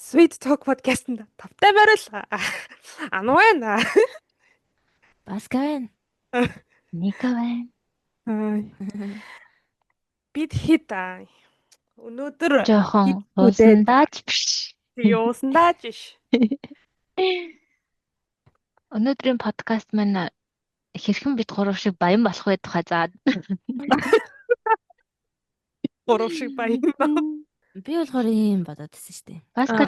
Sweet Talk podcast-нд тавтай байрлаа. Anu байна. Баска байна. Ника байна. Бид хэд өнөөдөр Жохон үдээд уусандаач биш. юусандаа жиш. Өнөөдрийн подкаст маань хэрхэн бид гурав шиг баян болох вэ тухай заад. Гурав шиг баян. Би болохоор ийм бодоод байсан шүү дээ. Баска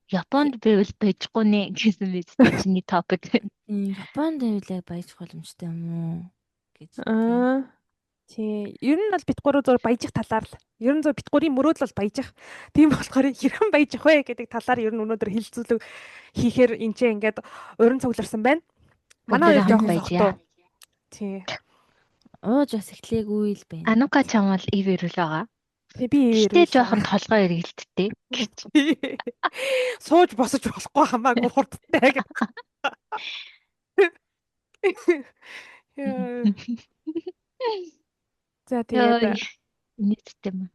Японд байвал байжгүй нэ гэсэн биз дээ чиний топик. Японд байвал баяж боломжтой юм уу гэж. Тий. Ер нь бол бид гурав зур баяжих талаар л. Ер нь зур бид гурийн мөрөөдөл бол баяжих. Тийм болохоор хэрхэн баяжих вэ гэдэг талаар ер нь өнөөдөр хэлцүүлэг хийхээр энд ингээд уран цугларсан байна. Манай хоёр жоохон баяжаа. Тий. Ууж бас эхлээгүй л байна. Анука чамал ив ирүүл байгаа. Би Тэ жоохон толгой эргэлттэй. Сууж босож болохгүй хамаагүй хурдтай гэх. За тэгээд нийттэй юм.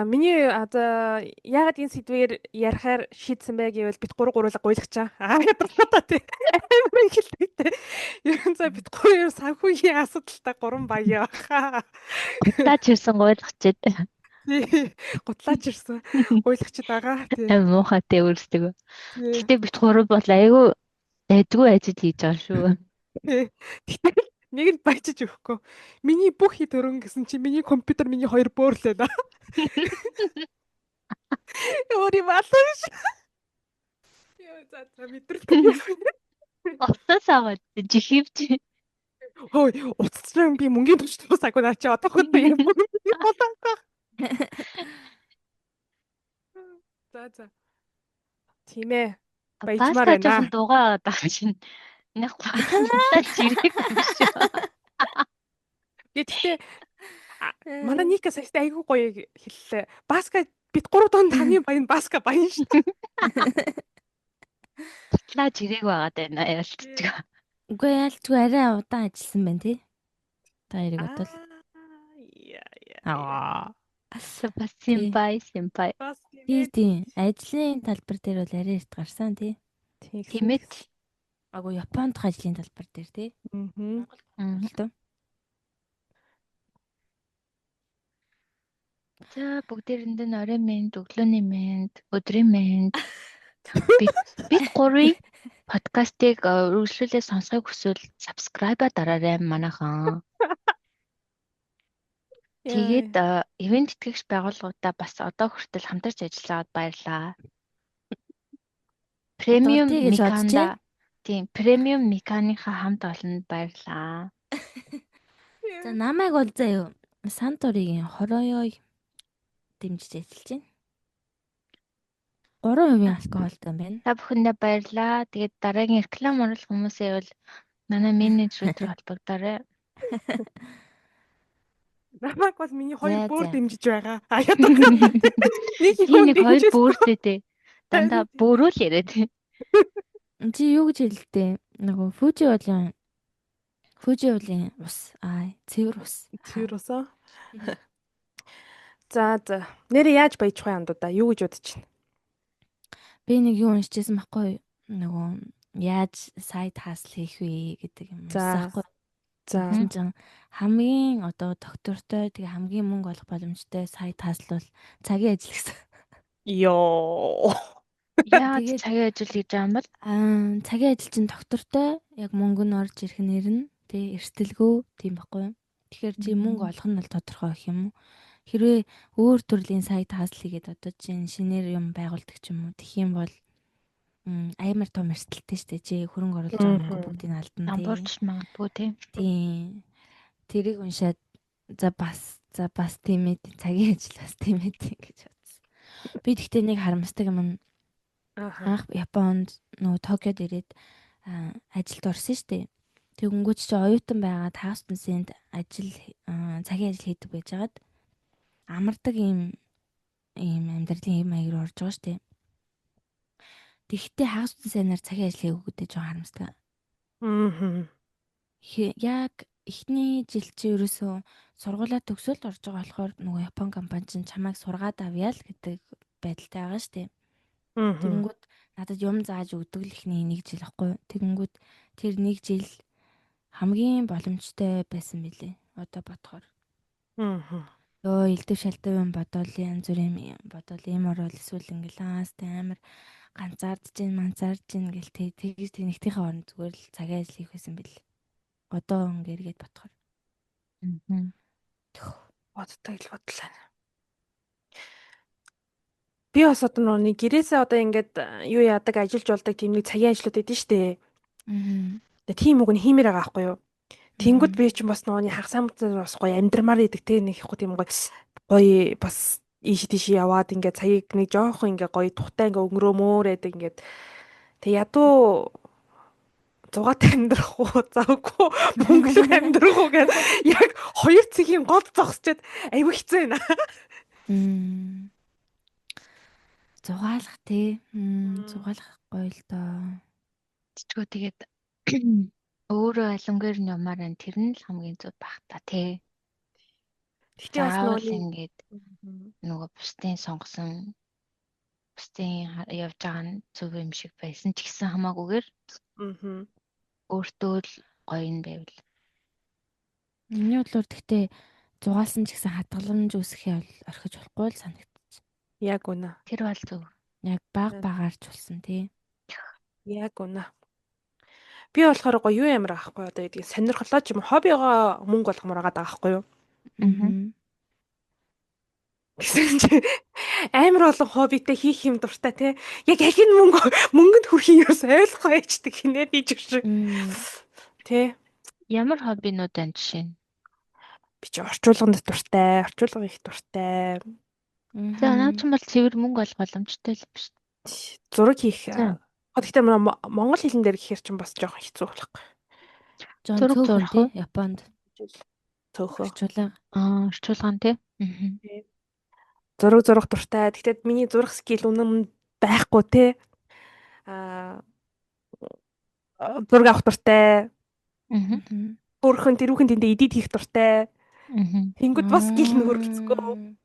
миний яагаад энэ сэдвээр ярихаар шийдсэн бэ гэвэл бид гурлаа гуйлагчаа. Ядрахтаа тий. Амар ихэлтэй. Ер нь за бид гурав санхүүгийн асуудалтай гурван баяа баха. Гутлаач ирсэн гуйлагчээд. Гутлаач ирсэн гуйлагчд байгаа. Тий. Муухатай өөрсдөө. Гэтэ бид гурав бол айгүй дайдгүй ажил хийж байгаа шүү. Гэтэ нэг нь баяжиж өгөхгүй. Миний бүх хит өрөн гэсэн чи миний компьютер миний хоёр бөөрлөө да. Өөри балш. Яа за мэдрэлтэй. Оцоос аваад жихивч. Хөөе, уццран би мөнгөний төчтөөс агуу наа чи одооход юм. За. Тийм ээ. Баяжмаар байна. Дугаа даа чинь. Нэг гутлаач ирэх шүү. Гэтэ манай Ника саяд айгүй гоё хэллээ. Баска бид гурав донд таны баян Баска баян шүү. Гутлаач ирээг байгаад байна ялцчих. Үгүй ялцгүй арай удаан ажилласан байна тий. Та яриг бодвол. Симпай. Тийм. Ажлын талбар дээр бол арай эрт гарсан тий. Тэмэт. Агуу Японд ажлын талбар дээр тий. Аа. За бүгдээрэнд нь орой мэнд, өглөөний мэнд, өдрийн мэнд. Бид гурвын подкастыг үргэлжлүүлээ сонсохыг хүсвэл subscribe дараарай манайхан. Тэгээд ивент тэтгэгч байгууллагуудаа бас одоо хүртэл хамтарч ажиллаад баярлаа. Премиум Миканыхаа хамт олонд баярлаа. За намайг бол заяа Санторигийн хороёо дэмжиж ажиллаж байна. 3% алкоголтой юм байна. Та бүхэндээ баярлаа. Тэгээд дараагийн реклам оруулах хүмүүсээ бол манай менежерээр холбогдоорой. Намайг бол миний хоёр бүр дэмжиж байгаа. Нэг хоёр бүртэй дээ. Дандаа бүрүүл яриад. Чи юу гэж хэлдэг? Нөгөө Фужи уулын ус. Цэвэр ус. Цэвэр ус аа. За. Нэрээ яаж баяжих вэ андуу да? Юу гэж бодож байна? Би нэг юу уншижсэн байхгүй юу? Нөгөө яаж сайд хасл хийх вэ гэдэг юм байна. За. Хамгийн одоо доктортой тэгээ хамгийн мөнгө олох боломжтой сайд хасл бол цагийн ажил гэсэн. Йоо. Яаж цагийн ажил хийж байгаа юм бол? Цагийн ажил чинь доктортой яг мөнгө нь орж ирэх нэрнэ. Тэгээ эрсдэлгүй тийм байхгүй юу? Тэгэхээр чи мөнгө олох нь бол тодорхой гэх юм уу? Хэрвээ өөр төрлийн сайд хасл хийгээд одоо чинь шинээр юм байгуулдаг ч юм уу тэгэх юм бол амар том эрсдэлтэй шүү дээ. Чи хөрөнгө оруулж байгаа мөнгө бүгдийг алдна тийм. Амбурч магадгүй тийм. Тэрийг уншаад за бас тийм ээ цагийн ажил бас тийм ээ гэж бодсон. Би тэгтээ нэг харамсдаг юм. Анх Японд нөгөө Токиод ирээд ажилд орсон шүү дээ. Тэгэнгүүт чи оюутан байгаад хаустансэнд цагийн ажил хийдэг байжгаад амардаг ийм амьдралын хэм маяг руу орж байгаа шүү дээ. Тэгэхдээ хаустансэнаар цагийн ажил хийгүүдээ жоо харамсдаг. Яг эхний жил чи ерөөсөө сургуулаа төгсөөлд орж байгаа болохоор нөгөө Япон компани чинь чамайг сургаад авъя л гэдэг байдалтай байгаа шүү дээ. Аа. Тэгэнгүүт надад юм зааж өгдөг л ихний 1 жил ахгүй. Тэгэнгүүт тэр 1 жил хамгийн боломжтой байсан мөлий. Одоо бодохоор. Аа. Йоо, элдв шалтав юм бодвол янз бүрийн юм бодвол юм орол эсвэл ингээл ааст амар ганцаардж манцаардж гэл тэгж тэнэгтийнхээ орон зүгээр л цагийн ажил хийх байсан бэл. Одоо ингээргээд бодохоор. Бодтой л бодлаа. Би бас одоо нэг гэрээсээ одоо ингээд юу яадаг ажиллаж болдог тийм нэг цагийн ажлууд эдэн штэ. Тэгээ тийм үг нь хиймээр байгаа байхгүй юу? Тэнгүүд би чинь бас нөөний хагас амтнаар бас гоё амьдрмаар идэг те нэг их тийм гоё бас ийш тийш яваад ингээд цагийг нэг жоохон ингээд гоё тухтай ингээд өнгөрөөмөр байдаг ингээд тэг ядуу зугаатай амьдрах уу завгүй мөнгөлөг амьдрах уу гэдэг яг хоёр цэгийн гол зогсчод аюу хэцүү байна. Зугаалах тий. Зугаалах гоё л доо. Тэгтгүү тэгээд өөрөө алангаар нь ямаар энэ тэр нь л хамгийн зөв байх та тий. Тэгтээ бас Заавал нөөний ингээд нөгөө бусдын сонгосон бусдын явж байгаа нь зөв юм шиг байсан ч гэсэн хамаагүйгээр өөртөө л гоё юм байвал. Миний бодлоор тэгтээ зугаалсан ч гэсэн хадгаламж үүсэхээ бол орхиж болохгүй л санагдчих. яг үнэ. Тэр бол зөв. Яг багаарч болсон тий. Яг үнэ. Би болохоор гоё юу ямар аахгүй одоо гэдгийг сонирхолоо ч юм хоббигоо мөнгө болгомоор байгаа даахгүй юу? Гэсэн чи амар олон хоббитэй хийх юм дуртай те. Яг энэ мөнгөнд хүрхийн юус ойлгохгүй ячдаг хинэ би ч шиг. Тэ. Ямар хоббинууд байна жишээ нь? Би ч орчуулганд дуртай, орчуулга их дуртай. За наад чинь бол цэвэр мөнгө олох боломжтой л биш. Зураг хийх. Гэхдээ монгол хэлэн дээр гэхэр чинь бас жоохон хэцүү болохгүй. Зураг зурах уу? Японд Цөөхөө. Орчуулган тий. Зураг зурах дуртай. Гэхдээ миний зурах скил үнэн байхгүй те. Зураг авах дуртай. Өөрхөн тэрүүхэн тэндээ эдит хийх дуртай. Тэнгүүд бас скил нь хөрөлцгөө.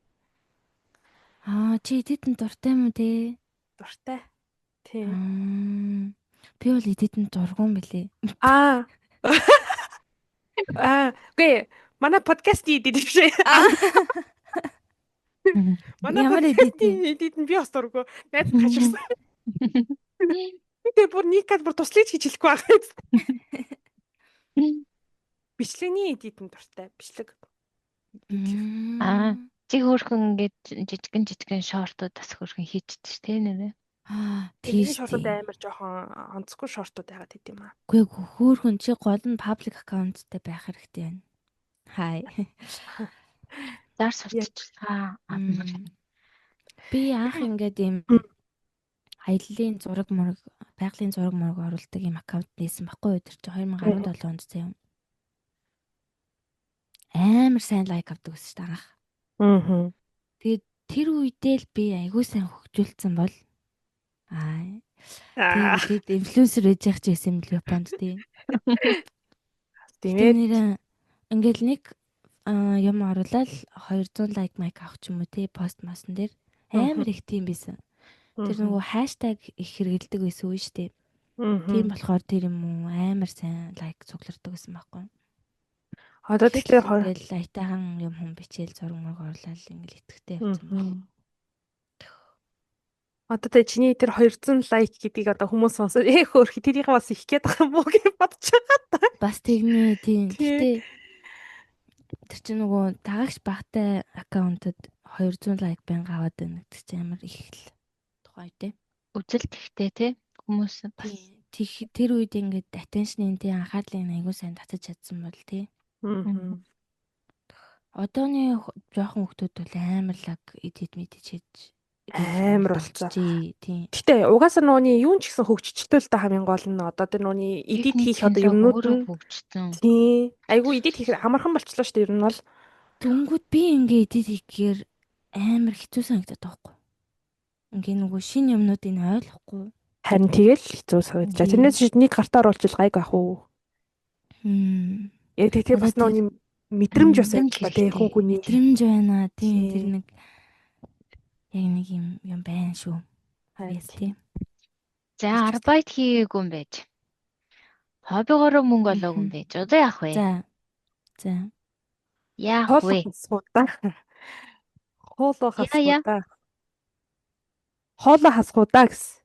Чи эдитэнд дуртай юм те? Дуртай. Тий. Би бол эдитэнд дургуун бэлээ. Гэ манай подкаст эдит биш. Ямар эдит нь би бас дурггүй. Найз хаширсан. Тэгээ бүр никад бүр туслаж хийж хэлэхгүй байгаа юм. Бичлэгний эдитэн дуртай. Бичлэг. Чи хөөрхөн ингээд жижигэн шортууд бас хөөрхөн хийчихдэг ш тэ нэрээ. Тийм шортууд амар жоохон онцгүй шортууд байгаад хэд юм аа. Үгүй хөөрхөн чи гол нь public accountтай байх хэрэгтэй байна. Хай. Зар сурталчилгаа. Би анх ингээд ийм аяллаа зураг мураг, байгалийн зураг мураг оруулдаг ийм аккаунт нээсэн баггүй өдөр чи 2017 онд заяа. Амар сайн лайк авдаг гэсэн чинь анх. Тэгээд тэр үедээ л би айгүй сайн хөгжүүлсэн бол тэгээд инфлюенсер ээж явах гэсэн юм л Японд тий. Тэгээд ингээл нэг юм оруулаад 200 лайк майк авах ч юм уу тий пост масан дээр амар их тийм байсан. Тэр нөгөө хаштаг их хэрэгэлдэг байсан үе штэ. Тийм болохоор тэр юм уу амар сайн лайк цуглардаг гэсэн байхгүй. Одоо тэгэхээр лайтайхан юм хүн бичээл зураг мөрөг орлал ингээл итгэвтэй явсан байна. Одоо тэ чиний тэр 200 лайк гэдгийг одоо хүмүүс сонсоод хөөх тэрийг бас их гээд байгаа юм уу гэж бодож байгаа та. Бас тэгнэ тийм. Гэтэ тэр чинь нөгөө дагагч багтай аккаунтад 200 лайк байнга аваад байна гэдэг чинь амар их л тухай тий. Үзэлт ихтэй тий хүмүүс бас тэр үед ингээд attention-ийн тий анхаарлыг аягүй сайн татаж чадсан бол тий. Одооны жоохон хүмүүс бол амар лаг edit хийж амар болцоо. Тийм. Гэтэ угаасаа нууны юун ч гэсэн хөгжчихтэй л да хамгийн гол нь одоо тэр нууны edit хийх одоо юмнууд нь хөгжсөн. Тийм. Айгу edit хийхээр амархан болчлоо шүү дээ ер нь бол. Дөнгөд би ингээ edit хийхээр амар хэцүү санагдаад байгаа юм. Ингээ нөгөө шинэ юмнуудыг ойлгохгүй. Харин тэгэл хэцүү санагдаж. Тэрнээс нэг гартаа оруулчих гайг ах уу. Тэгээ бас нууны мэдрэмж бас байдаг тийм хүн хүний мэдрэмж байна. Тийм тэр нэг Яг нэг юм байна шүү. Харин Yes тий. За Ирж арбайт хийгээгүй юм байж. Хоббигоороо мөнгө олоогүй юм байж. Одоо яах вэ? За. Яах хоол вэ? хасгуудаа. Хоолоо Яа. хасгуудаа. Хоолоо хасгуудаа гэсэн.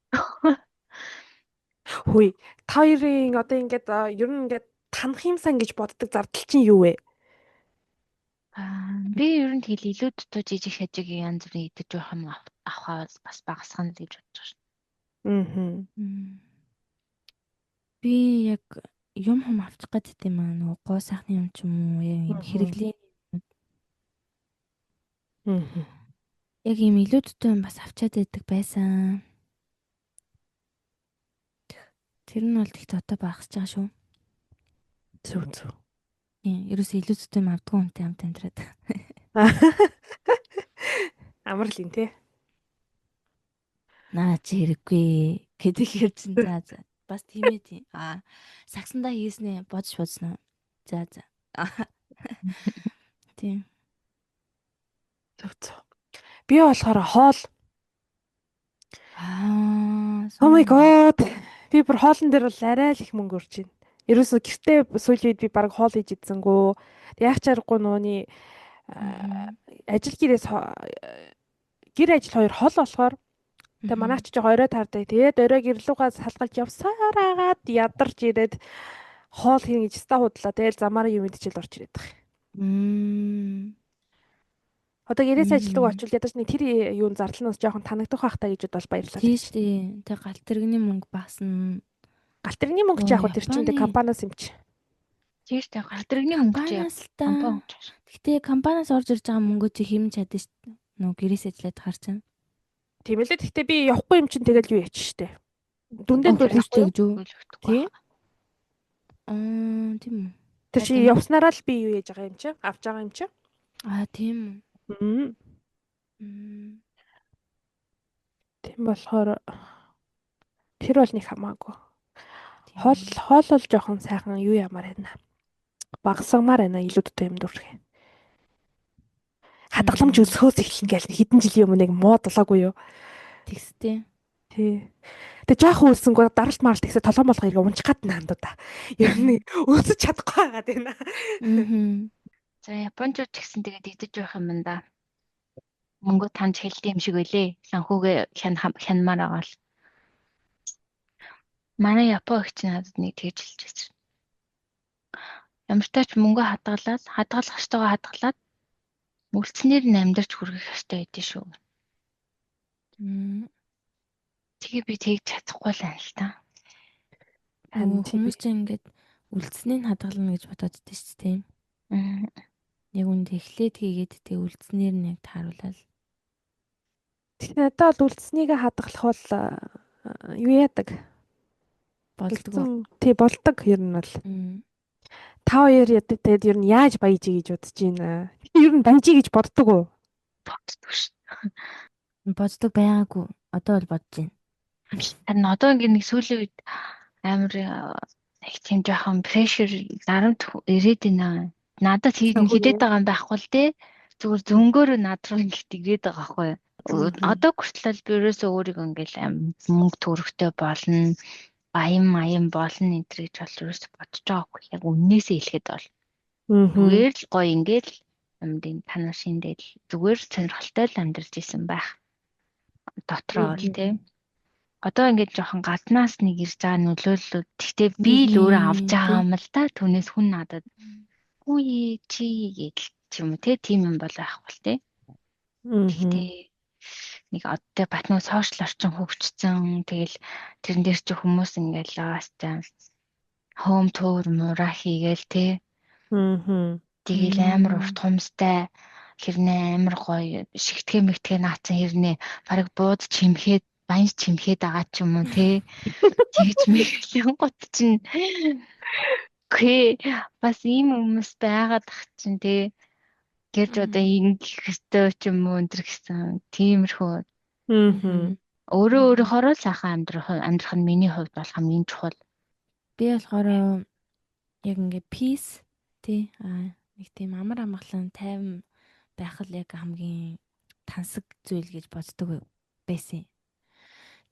Хүй. Та хоёрын одоо ингээд ер нь ингээд танах юмсан гэж боддог зардал чинь юу вэ? Би ер нь тэгэл илүү дутуу жижиг хажиг янз бүрийн идэж байх юм авахаа бас багасгана л гэж бодож байна. Аа. Би яг юм авчих гэдэг юм аа нөгөө гоо сайхны юм ч юм уу яг юм хэрэглээ. Яг юм илүү дутуу юм бас авчаад байдаг байсан. Тэр нь бол их дотоо багасч байгаа шүү. Зүг. Ерөөсөө илүү дутуу юм авдгүй хүнтэй хамт амьдраад. Амарлын тий. Наа чи хэрэггүй гэдэг хэрчэн за. Бас тийм ээ тийм. Сагсандаа хийснэ бодсноо. За. Тийм. Зүг. Би болохоор хоол. Oh my god. Би бүр хоолн дээр бол арай л их мөнгө өрч байна. Ерөөсө гэртээ сүүлийн үед би баг хоол хийж идсэнгүү. Яг чаргагүй нөөний ажил гэр ажил хоёр хол болохоор тэгээ манайч жоо орой таардаг. Тэгээд орой гэрлүүгээ салгалж явсаар агаад ядарч ирээд хоол хийн гэж ста худлаа. Тэгээд замаараа юм идчихэл орч ирээд байгаа. Одоо гэрээс ажилдаг очвол ядаж нэг тэр юун зарланаас жоохон танагдах байх та гэж бол баярлалаа. Тийш тий. Тэг галт тэрэгний мөнгө басна. Галт тэрэгний мөнгө ч яг хөө тэр чинь компаниас юм чи. Тийш тэг галт тэрэгний мөнгө чи компани. Гэтэ компаниас орж ирж байгаа мөнгөө чи хэмж чадна шүү дээ. Нөгөө гэрээс ажиллаад харсан. Тийм ээ л. Гэтэ би явахгүй юм чинь тэгэл юу яач штэ. Дүндээ төлөвчтэй гэж үү? Тий. Тийм үү. Тэр чи явснараа л би юу яаж байгаа юм чи? Авч байгаа юм чи? Тийм үү. Тийм болохоор тэр бол нэг хамаагүй. Хоол бол жоохон сайхан юу ямаар байна. Багсагмаар байна. Илүү дутуу юм дүрхээ. Хадгаламж өсөхөөс эхэлнэ гэл хэдэн жилийн өмнө нэг муудлаггүй юу? Тэгстэй. Тий. Тэгээ жоохон үлсэнгөө даралт маралт гэсэн толгой молгоо иргэ унчих гад наандуу та. Ер нь өсөж чадахгүй байгаад байна. За японочууд ч гэсэн тэгээд идэж байх юм да. Мөнгө таньж хэлдэг юм шиг байлээ. Санхүүгээ хянмаар байгаа л. Манай Япон ихч надад нэг тэгж хэлж байсан. Ямар ч тач мөнгө хадгалах ёстойгоо хадгалаад үлдснээр нь амьдарч хүргэх ёстой байдэн шүү. Тэгээ би тэгж чадахгүй л байна л та. Хүмүүс чинь ингээд үлдснийг хадгална гэж бодоод байдаг шүү дээ. Яг үнд эхлээд хийгээд тэг үлдснээр нь яг тааруулаад. Тэгэхээр надад бол үлдснийг хадгалах бол юу яадаг? Болдог. Тий болдог ер нь бол. Та хоёр яд тэгээд ер нь яаж баяжий гэж бодож байна? Ер нь баяжий гэж боддог уу? Боддог ш. Боддог байгаагүй. Одоо бол бодож байна. Харин одоо ингэ нэг сүүлийн үед амар их тийм жоохон прешэр дарамт ирээд байна. Надад хідээд байгаа юм байхгүй л те. Зүгээр зөнгөөрөө над руу ингэ тэгээд байгаа байхгүй. Одоо хүртэл би ерөөсөө өөрийгөө ингээл мөнгө төрөхтэй болно. Баян болно энэ гэж бол ерөөсөө бодож байгаагүй. Яг үннээсээ хэлэхэд бол. Зүгээр л гоё ингээл амдын танаа шиндэл зүгээр сонирхолтой л амьдарч исэн байх. Дотроо бол те. Одоо ингээд жоохон гаднаас нэг ирж байгаа нөлөөллүүд. Гэхдээ би л өөрөө авч байгаа юм л да. Түүнээс хүн надад үгүй чи гэж юм уу те. Тийм юм бол байхгүй те. Гэхдээ нэг одоо батнуу сошиал орчин хөгжсөн. Тэгэл тэрэн дээр чи хүмүүс ингээд лаастай хоум тур мураа хийгээл те. Тэгэл амар урт хумстай хэрнээ амар гоё шигтгэн мэгтгэн наацсан хэрнээ бараг бууд чимхэд баян чимхэд байгаа ч юм уу те. Тэгж мэглэн гот чинь бас ийм хүмүүс байгаад тах чинь те. Гэж одоо ингэх хөстэй ч юм уу өндөр гэсэн тиймэрхүү. Өөрөөхөө л сайхан амьдрах нь миний хувьд бол хамгийн чухал. Би болохоор яг ингээ peace тий нэг тийм амар амгалан тайван байх л яг хамгийн тансаг зүйл гэж боддог байсан.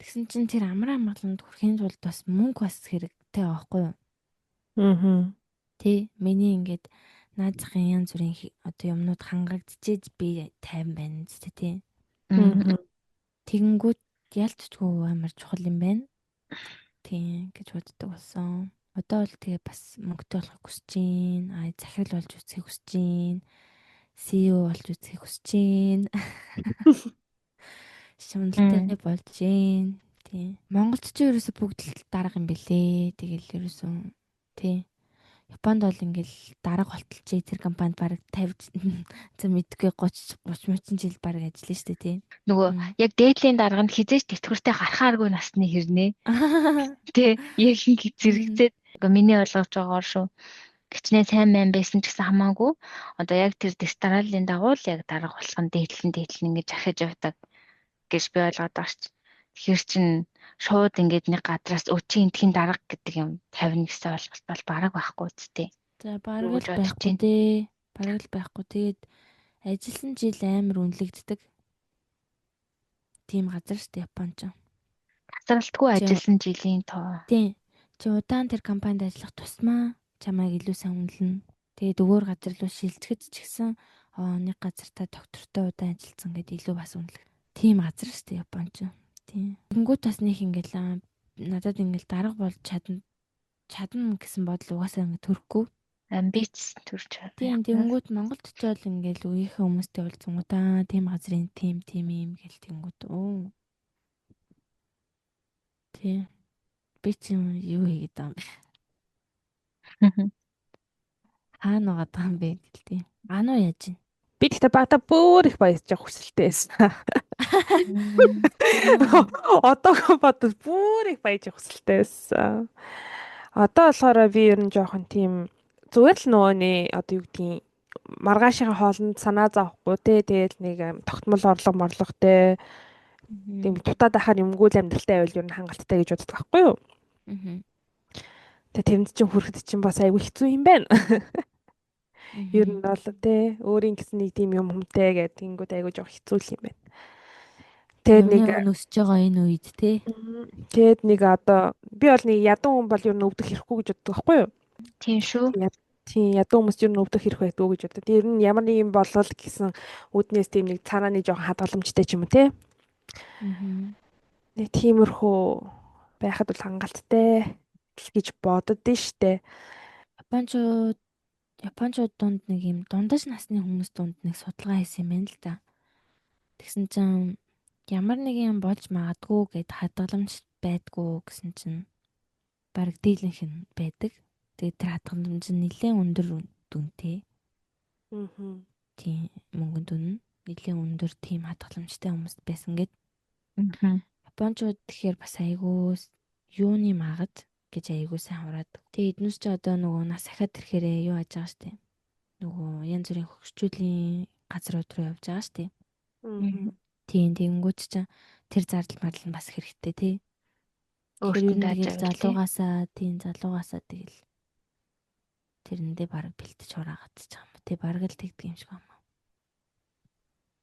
Тэгсэн чинь тэр амар амгаланд хүрэхийн тулд бас мөнгө бас хэрэгтэй байхгүй юу? Аа. Тэ миний ингээд наад захын янз бүрийн одоо юмнууд хангагдчихэж би тайван байна зү тэ. Аа. Тэгэнгүүт ялцчгүй амар чухал юм байна. Тийм гэж боддог болсон. Одоо бол тэгээ бас мөнгөтэй болохыг хүсэж байна. Захирал болж үзэхийг хүсэж байна. CEO болж үзэхийг хүсэж байна. Шуналтай болж байна. Тийм. Монголд ч ерөөсө бүгд л дарга юм бэлээ. Тэгэл ерөөсө тий. Японд бол ингээл дарга болтолчээ тэр компанид бараг 50 за мэдгүй 30 жил бараг ажиллана шүү дээ тий. Нөгөө яг дээдлийн дарга нь хизээч тэтгэвртэй гарахааргүй насны хэрнээ. Тэ яг зэрэгцээд миний ойлгож байгаагаар шүү. Гичнээ сайн мэн байсан ч гэсэн хамаагүй. Одоо яг тэр дистаралын дагуу л яг дарга болох нь дээдлэн ингэж ахиж явдаг гэж би ойлгоод байгаа ч. Тэгэхээр чин шууд ингээд нэг гадраас өчийн энтхийн дарга гэдэг юм 59 ойлголт бол бараг байхгүй үсттэй. За бараг л байхгүй дээ. Бараг л байхгүй. Тэгээд ажилласан жил амар үнэлэгддэг. Тийм газар шүү дээ Япон ч. Хасралтгүй ажилласан жилийн тоо. Тийм. Чи удаан тэр компанид ажиллах тусмаа чамайг илүү сайн үнэлнэ. Тэгээд өөр газар руу шилжихэд ч гэсэн нэг газар та доктортой удаан ажилласан гэдээ илүү бас үнэлэх. Тийм газар шүү дээ Япон ч. Тийм. Тэнгүүд бас нэг ингээл надад ингээл дарга болж чадна гэсэн бодол угаасаа ингээд төрөхгүй. Амбиц төрж чадна. Тийм тэнгүүд Монголд ч бол ингээл үеийнхээ хүмүүстэй уулзсан удаа тийм газрын тийм юм гэл тэнгүүд оо. Тийм. Би ч юу хийгээд байгаа юм бэ? Хаана байгаа юм бэ гэлтэй. Ануу яаж ийн? Би тэгтээ багада бүр их баяж явах хүсэлтэй байсан. Одоогоо бодвол бүр их баяж явах хүсэлтэй байсан. Одоо болохоор би ер нь жоохон тийм зүгээр л нөгөөний одоо юу гэдгийг маргаашийн хоолнд санаа зовхгүй те тэгэл нэг тогтмол морлого те тийм дутаад ахаар юмгүй л амьдралтай байвал ер нь хангалттай гэж боддог байхгүй юу? Тэгээ тэрэнд чинь хүрэхэд чинь бас айгүй хэцүү юм байна. Ер нь бол те өөрийн гэсэн нэг тийм юм хүмтэй гэдэг ингүүд айгүй жоох хэцүү л юм байна. Тэгээд нэг өсөж байгаа энэ үед те. Тэгээд нэг одоо би бол нэг ядуу хүн бол ер нь өвдөх хэрэггүй гэж боддог байхгүй юу? Тийм шүү. Тийм ядуу хүмүүс ер нь өвдөх хэрэг байдаг гэж боддог. Ер нь ямар нэг юм болвол гэсэн үднээс тийм нэг цаанаа нэг жоохон хадгаламжтай ч юм уу те. Нэг тиймэрхүү байхад бол хангалттай гэж боддөө штэ. Япончууд дунд нэг юм дундаж насны хүмүүс дунд нэг судалгаа хийсэн юм байна л да. Тэгсэн чинь ямар нэг юм болж магадгүй гэд хадгаламж байдгүй гэсэн чинь бараг дийлэнх нь байдаг. Тэгээд тэр хадгаламж нь нэлээд өндөр дүнтэй. Тийм мөнгөнд дүн нэлээд өндөр тийм хадгаламжтай хүмүүс байсан гэд. Япончууд тэгэхээр бас айгүй юуны магад гэж айгүй сайн хураад. Тэгээ эднээс ч одоо нөгөө нас ахаад ирэхээрээ юу яаж байгаа штэ. Нөгөө янз бүрийн хөгжчүүлийн газрууд руу явж байгаа штэ. Тийм тэгэнгүүт ч тэр зардал мардал нь бас хэрэгтэй тий. Тэгэхээр залуугаасаа тэгэл тэрэндээ бараг бэлтэж хураагаад ч юм. Тий бараг л тэгдэг юм шиг байна.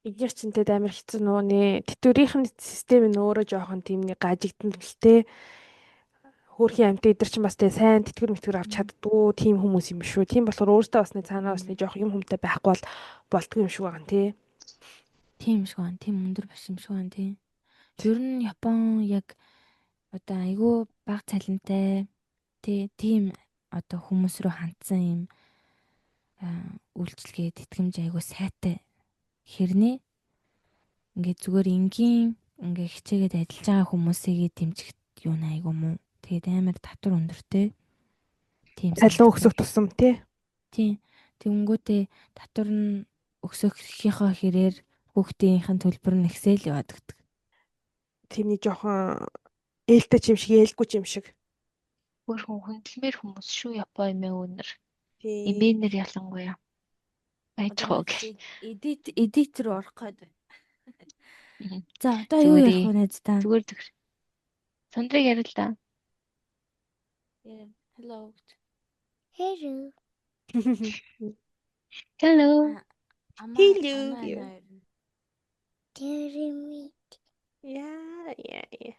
Эдгээр чинь тэд амар хэцүү нууны тэтгэврийн систем нь өөрөө жоохон тийм нэг гажигдан л те. Хөөрхийн амт эдэр чинь бас тэгээ сайн тэтгэвэр авч чаддгүй тийм хүмүүс юм шүү. Тийм болохоор өөртөө бас нэг цаанаа бас нэг жоох юм хүмтэй байхгүй болдгоо юм шиг байгаа нь тий. Тийм шиг байна. Тийм өндөр биш юм шиг байна тий. Ер нь Япон яг одоо айгүй бага цалинтай тий тийм одоо хүмүүс рүү хандсан юм үйлчлэгээ тэтгэмж айгүй сайтай. Хэрнээ ингээд зүгээр энгийн ингээ хичээгээд ажиллаж байгаа хүмүүсийг дэмжих юу айгүй муу. Тэгээд амар татвар өндөртэй. Тийм цалин өсөх тусам тий. Тийм. Тэнгүүтээ татвар нь өсөхийнхөө хэрээр хүүхдийнхээ төлбөр нь ихсэл яваад гдэг. Тэрний жоохон ээлтэй юм шиг, ээлгүй юм шиг. Өөр хүндэлмээр хүмүүс шүү Япон эмээ өнөр. Эмээнэр ялангуяа. Айчхог. Эдит рүү орох гээд байна. За одоо юу ярих вэ найздаа? Зүгээр. Сандрыг ярил та. Hello. Hello. Hello. Яа яа.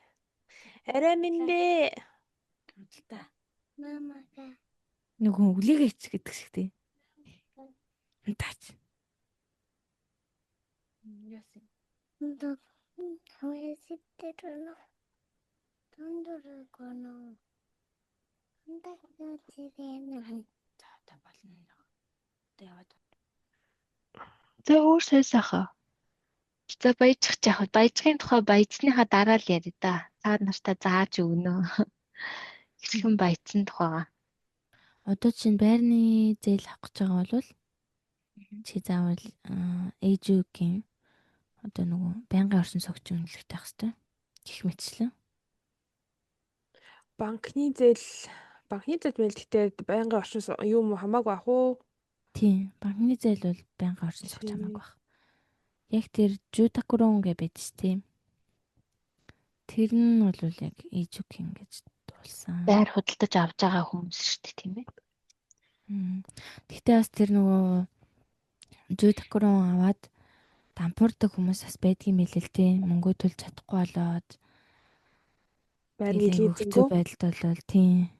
Арай минь. Худалдаа. Нөгөө үлээгээ ич гэдэг шигтэй. Таач. Яасан. За та болно. Тэ яваад. За өөр сайсаахаа. За баяжчих жаах. Баяжхийн тухай баяжсныхаа дараа л яриа да. Та нартаа зааж өгнө. Хэрхэн баяжсан тухайгаа. Одоо чинь байрны зээл авах гэж байгаа бол чи заавал ээжүүгийн одоо нөгөө байнгын оршин суугчийн үнэлгээтэй авах хэрэгтэй. Гэх мэтчлэн. Банкны зээл мэл гэхдээ байнгын оршин юм хамаагүй ах уу? Тийм. Банкны зээл бол байнгын оршин суугч хамаагүй байх. Яг тэр Жутакурон гэж байдаг шүү дээ. Тэр нь бол яг ээжүүгийн гэж дуулсан. Байр худалдаж авч байгаа хүмүүс шүү дээ, тийм ээ. Гэхдээ бас тэр нөгөө Жутакурон аваад дампуурдаг хүмүүс бас байдгийн мэлэл тээ. Мөнгө төлж чадахгүй болоод Байрны хэцүү лизингөө. байдалд бол тийм.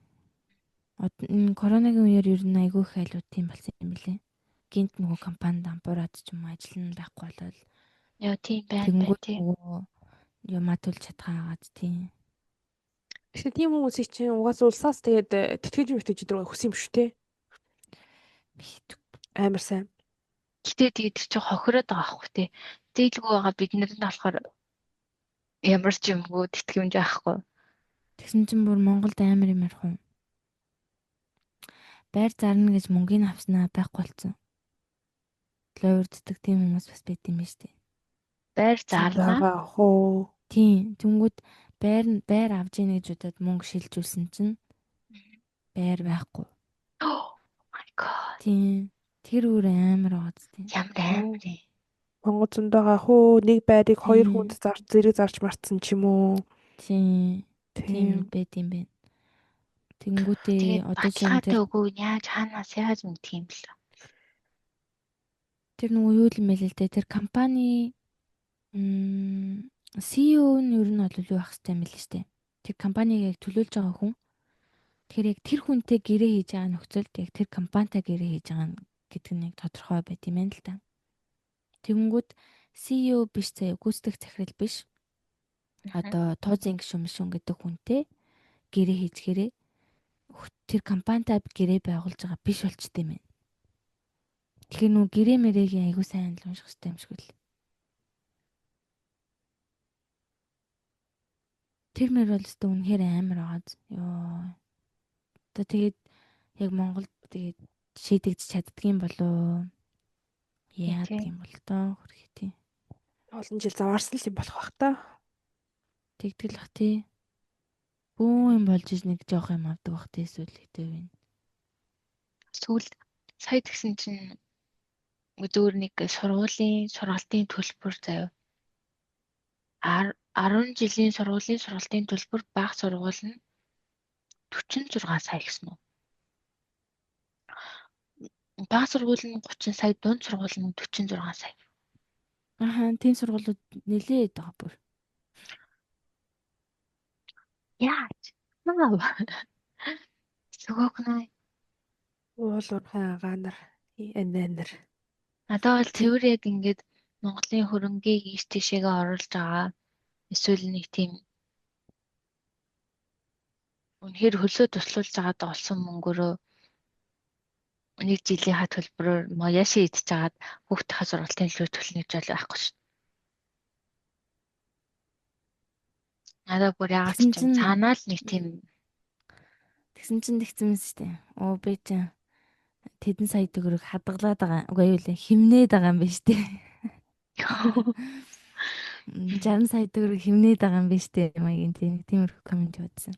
Энэ коронагийн үеэр ер нь айгүй их айлууд тийм болсон юм билээ. Гинт нөгөө компани дампуураад ч юм уу ажил нь байхгүй болоод Яа тийм байна тэнгүүд тийм. нөгөө юмаа төлж чадхаагаад тийм. Тэгэхээр тийм хүмүүсийг чинь угаас улсаас тэгээд тэтгэж рүү хүс юм шүү дээ. Амар сайн. Гэтэ тэгээд чи хохироод байгаа аахгүй тий. Зээлгүй байгаа бид нар нь болохоор ямар ч юмгүй тэтгэмж авахгүй. Тэгсэн чинь бүр Монголд амар юм ярих уу. Байр зарна гэж мөнгөний авснаа байхгүй болсон. Лойрддаг тийм хүмүүс бас байт юм байна шүү дээ. Байр зарна. Ах уу. Тийм. Тэнгүүд байр авж ийн гэж удаад мөнгө шилжүүлсэн чинь байр байхгүй. Oh my god. Тийм. Тэр үр амар байгаа зү. Ямар амар юм. Монгол зөндөөгөө ах уу. Нэг байрыг хоёр хүнд зэрэг зарж марцсан ч юм уу. Тийм. Тийм байт юм байна. Тэнгүүтээ одоо чинь тэр үгүй яаж хаанаас яаж мэдх юм бэл. Тэр нөгөө юу юм бэ л дээ. Тэр компани CEO нь ер нь бол юу ах хэвтэй юм бэл шүү дээ. Тэр компаниг яг төлөөлж байгаа хүн. Тэгэхээр яг тэр хүнтэй гэрээ хийж байгаа нөхцөлд яг тэр компанитай гэрээ хийж байгаа гэдэг нь тодорхой байт юм байна л да. Тэгэнгүүт CEO биш заяа гүйцэтгэх захирал биш. Одоо тооцын гишүүн гэдэг хүнтэй гэрээ хийчихээрээ тэр компанитай гэрээ байгуулж байгаа биш болчтой юм байна. Тэгэхээр нүү гэрээ мэрэгийн айгуу сайн л унших хэрэгтэй юм шиг л. Тэр мэр бол өстө үнэхээр амар байгаа. Йоо. Одоо тэгээд яг Монголд тэгээд шийдэгдэж чаддгийм болоо. Яадаг юм бол тоо хөрхий тий. Олон жил заваарсан л юм болох бах та. Тэгтгэл бах тий. Бүү юм болж иж нэг жоох юм авдаг бах тий эсвэл хэвтэй байна. Сүүл сая тэгсэн чинь зөвөр нэг сургалтын төлбөр заяа. 10 жилийн сургалтын төлбөр бага сургууль нь 46 сая гэсэн үү? Бага сургууль нь 30 сая, дунд сургууль нь 46 сая. Тийм сургуулиуд нэлээд байгаа бүр. Яаж? Наа. Сөгөөгнөө. Уулуурхай агаанар, ананар. Надад бол цэвэр яг ингээд Монголын хөрөнгийг ийш тийшээгээ оруулж байгаа. Эсвэл нэг тийм үнэхээр хөлөө туслуулж байгаад олсон мөнгөөрөө нэг жилийнхаа төлбөрөөр мояши идчихэж хагаад хүүхдийнхээ сургалтын төлөө төлнө гэж бол байхгүй шүү. Надад бүр яагаад ч юм цаанаа л нэг тийм тэгсэн чинь тэгсэн мэт шүү дээ. Оо би чинь тэдэн сая төгрөг хадгалаад байгаа. Үгүй юу лээ химнээд байгаа юм байна шүү дээ. 60 сая төгрөг химнээд байгаа юм байна шүү дээ. Маягийн тиймэрхүү комент явуулсан.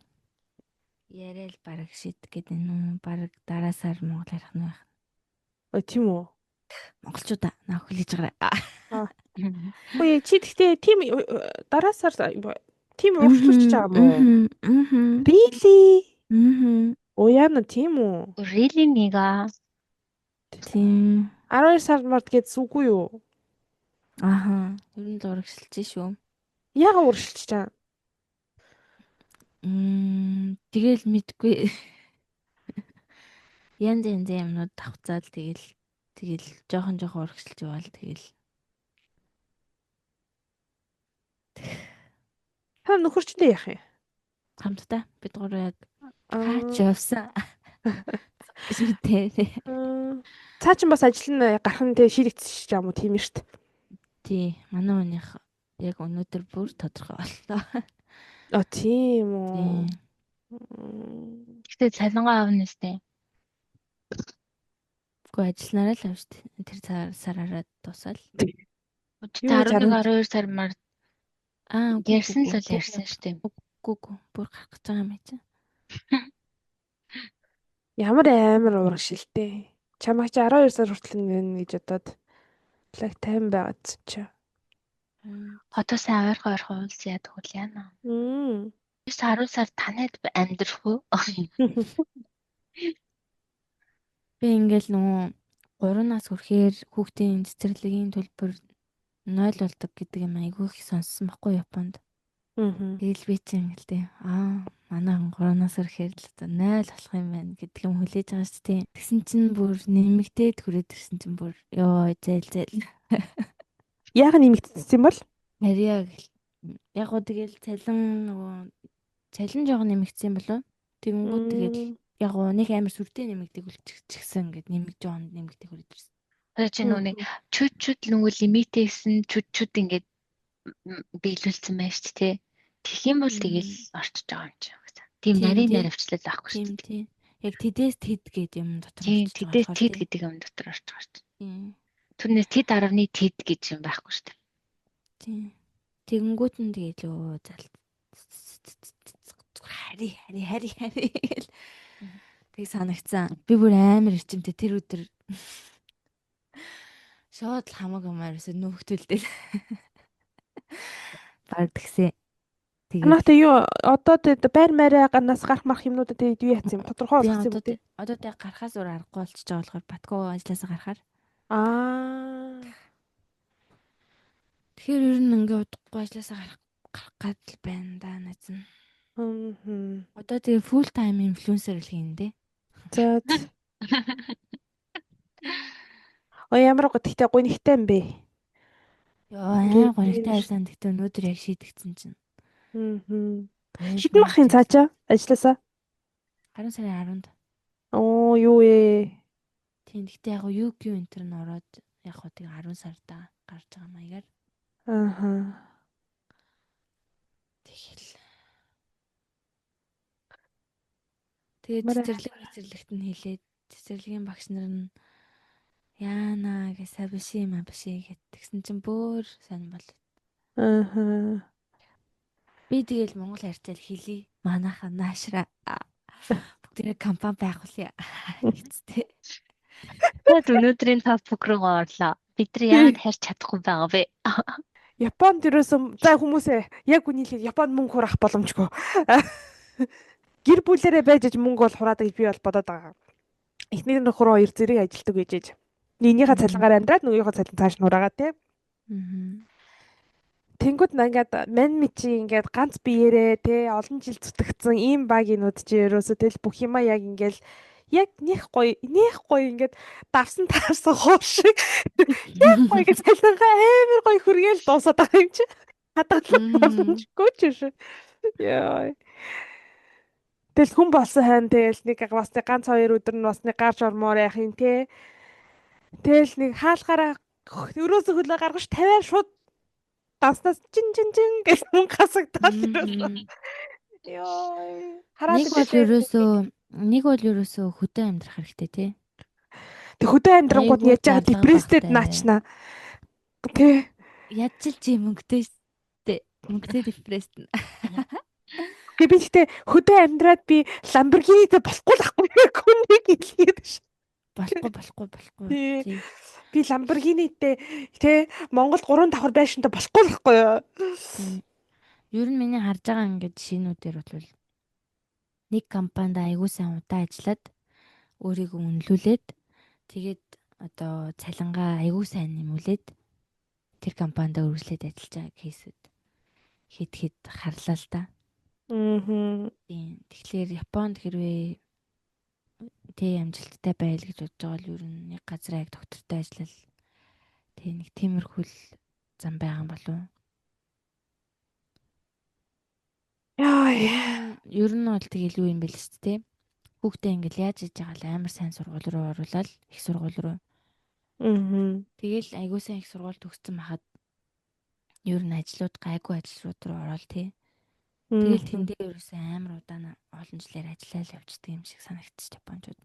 Яриа л бараг шид гэдэг нь бараг дараа сар Монгол ярих нь байх. Тийм үү? Монголчуудаа наах хүлээж гараа. Үгүй чи гэхдээ тийм дараа сар тийм урьдчилж байгаа мó. Really? Уяана тийм үү? Really нэга. Тийм. 12 сар март гэдс үгүй юу? Ааха. Ер нь л урагшилж шүү. Яагаад урагшилж чаа? Тэгэл мэдгүй. Янз янзын юмнууд давхцаал тэгэл жоохон урагшилж яваал тэгэл. Та нөхөрчтэй яах юм? Хамтдаа бид гурав яг хаач Аа. явсан. Шүү дээ. Цаа чин бас ажил нь гарах нь тэг ширэгдсэн ч юм уу тийм шүү дээ. Тий, манай хүнийх яг өнөөдөр бүр тодорхой боллоо. Тийм үү. Тий. Гэтэ цалингаа авна нэстэ. Гэхдээ ажилланараа л авч тэр сараараа дуусаал. Өдөртөө 11 12 сар мар ярьсан л бол үгүй. ярьсан шүү дээ. Үгүй. Бүр гарах гэж байгаа юм чи. Ямар амар урагшилтэй. Чамайг чи 12 сар хүртэл нэг гэж бодоод лаг тайван байгаад чи. Хотоос ойрхон уулз яадаг үл яана. 10 сар танад амьдрах уу? Би ингээл нөгөө 3 нас хүрэхээр хүүхдийн цэцэрлэгийн төлбөр 0 болдог гэдэг юм айгүй их сонссон байхгүй Японд. Тэгэл би чи ингээл манай 3 нас хүрэхээр л 0 болох юм байна гэдэг юм хүлээж байгаа шүү дээ. Тэгсэн чинь бүр нэмэгдээд хүрээд ирсэн чинь бүр ёо зээл. Яг нэмэгдсэн юм бол Арьяа яг гоо тэгэл цалин жоохон нэмэгдсэн болов. Тэгэнгүүт тэгэл яг гоо нэг амар сүртэй нэмэгдэг үлчихсэн ингээд нэмэгдэж байгаа нэмэгдэх хүрээд ирсэн. Одоо чи нүг чүд нөгөө лимитэйсэн чүд ингээд биелүүлсэн байна шүү дээ. Тэгэх юм бол тэгэл орчиж байгаа юм чи. Тийм нарийн наривчлал байхгүй шүү дээ. Тийм. Яг тэдээс тэд гэдэг юм дотор орчиж байгаа. Тэдээс тэд гэдэг юм дотор орчих шүү дээ. Түүнээс тэд 10-ны тэд гэж юм байхгүй шүү дээ. Тийм. Тэгэнгүүт нь тэгээд лөө зал хари гэл тэг санагцсан. Би бүр амар ичимтэй тэр өдөр шууд л хамаагүй юмарсаа нөхтөлдөл. Баг тэгсээ. Анаатай юу одоо тэгээд байр маараа ганаас гарах марх юмнуудад тэгээд юу яатсан юм тодорхой болгосон юм үү? Одоо тэг гарахаас өөр аргагүй болчихж байгаа болохоор батгүй ажилласаа гарахаар. Тэгэхээр ер нь ингээ удахгүй ажилласаа гарах гад байна да назна. Одоо тэгээ full time influencer л хийнэ. За. Ямар гэхдээ гонигтай юм бэ? Яа, гонигтай байсан гэхдээ өнөөдөр яг шийдэгдсэн чинь. Шидэн махын цаачаа ажилласаа. 10 сарын 10-нд. Юу ээ. Тийм гэхдээ яг UQ энтер нь ороод яг хоо тэг 10 сарда гарч байгаа маягаар. Тэгэл. Тэгээд цэцэрлэгт нь хэлээд цэцэрлэгийн багш нар нь яана гэж сабши гэдгсэн чинь бүр сонь бол. Би тэгэл монгол харьцаал хэлий. Манайха наашра. Бүгдээ компани байгуулъя. Гэцтэй. Тэгээд өнөөдрийн топик руу орлоо. Бид нар яагаад харьц чадахгүй байгаа вэ? Японд ерөөсөө за хүмүүсээ яг үнийхээ Японд мөнгө хурах боломжгүй. Гэр бүлэрээ байж мөнгө бол хураадаг гэж би бол бодоод байгаа. Эхнэр нөхөр хоёр зэрэг ажилтдаг гэж. Нэгнийхээ цалингаар амьдраад нөгөөхөө цалин цааш нь хураагаа тий. Тэнгүүд ингээд мань мичи ингээд ганц биеэрээ тий олон жил зүтгэцэн ийм багийнууд чи ерөөсөө тэл бүх юма яг ингээд яг нэх гоё ингээд давсан таарсан хоошиг яг гоё гэж цалингаа амар гоё хүргээл дуусаад байгаа юм чи. Хадгалах боломжгүй ч шүү. Яа. Тэгэл хүн болсон хань тэгэл нэг бас нэг ганц хоёр өдөр нь бас нэг гарч ормоор яах юм те. Тэгэл нэг хаалгаараа өрөөсөө хөлөө гаргаж тавиар шууд давснаас чин гэж хүн хасагдаад ирсэн. Йоо. Нэг бол ерөөсөө хөдөө амьдрах хэрэгтэй тий. Тэг хөдөө амьдрангууд яаж байгаа депресстэд наачна. Тэ. Ядчилж мөнгөтэй штэ. Мөнгөтэй депресст. Би гэхдээ хөдөө амьдраад би Lamborghini-тэй болохгүй хүнийг хэлгээд ш. Болохгүй. Би Lamborghini-тэй тэ Монгол 3 давхар байшинтай болохгүй юу? Ер нь миний харж байгаа ингээд жишээнүүдээр бол нэг компанид аягүй сайн удаа ажиллаад өөрийгөө үнэлүүлээд тэгээд одоо цалингаа аягүй сайн нэмүүлээд тэр компанид үргэлжлээд ажиллаж байгаа кейсүүд хэд харлаа л да. Тийм. Тэгэхээр Японд хэрвээ амжилттай байл гэж бодож байгаа бол ер нь нэг газар яг доктортой ажиллал нэг тиймэрхүү л зам байгаа юм болов. Ер нь бол тэг илүү юм байл шүү дээ. Хүүхдээ ингээл яаж хийж байгаа л амар сайн сургууль руу оруулаад их сургууль руу. Тэгэл айгуу сайн их сургууль төгссөн байхад ер нь ажлууд гайгүй ажлууд руу ороод тий. Тэгэл тэндээ ерөөсөө амар удаан олон жилээр ажиллаад явждаг юм шиг санагдчих Япончууд.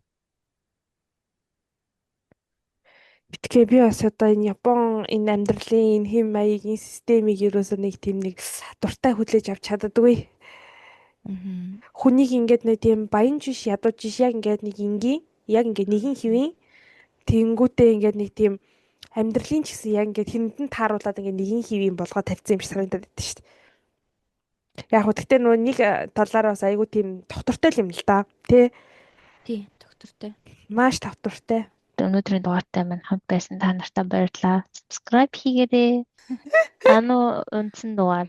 Битгээ би бас одоо энэ Япон энэ амьдралын энэ хэм маягийн системийг ерөөсөө нэг тийм нэг дуртай хүлээж авч чаддаггүй. Хүнийг ингээд нэг тийм баян жиш ядууж жиш яг ингээд нэг ингийн яг ингээд нэгэн хэвэн тэнгүүтээ ингээд нэг тийм амьдралын ч гэсэн яг ингээд хүндэн тааруулаад ингээд нэгэн хэвэн болгоод тавьсан юм шиг санагдаад байдаг шүү дээ. Яг хөө тэгтээ нөгөө нэг талаараа бас айгүй тийм доктортой юм л да. Тий, доктортой. Маш доктортой. Өнөөдрийн дугаартай маань хамт байсан та нартай баярлалаа. Subscribe хийгээрэй. Үндсэн дугаар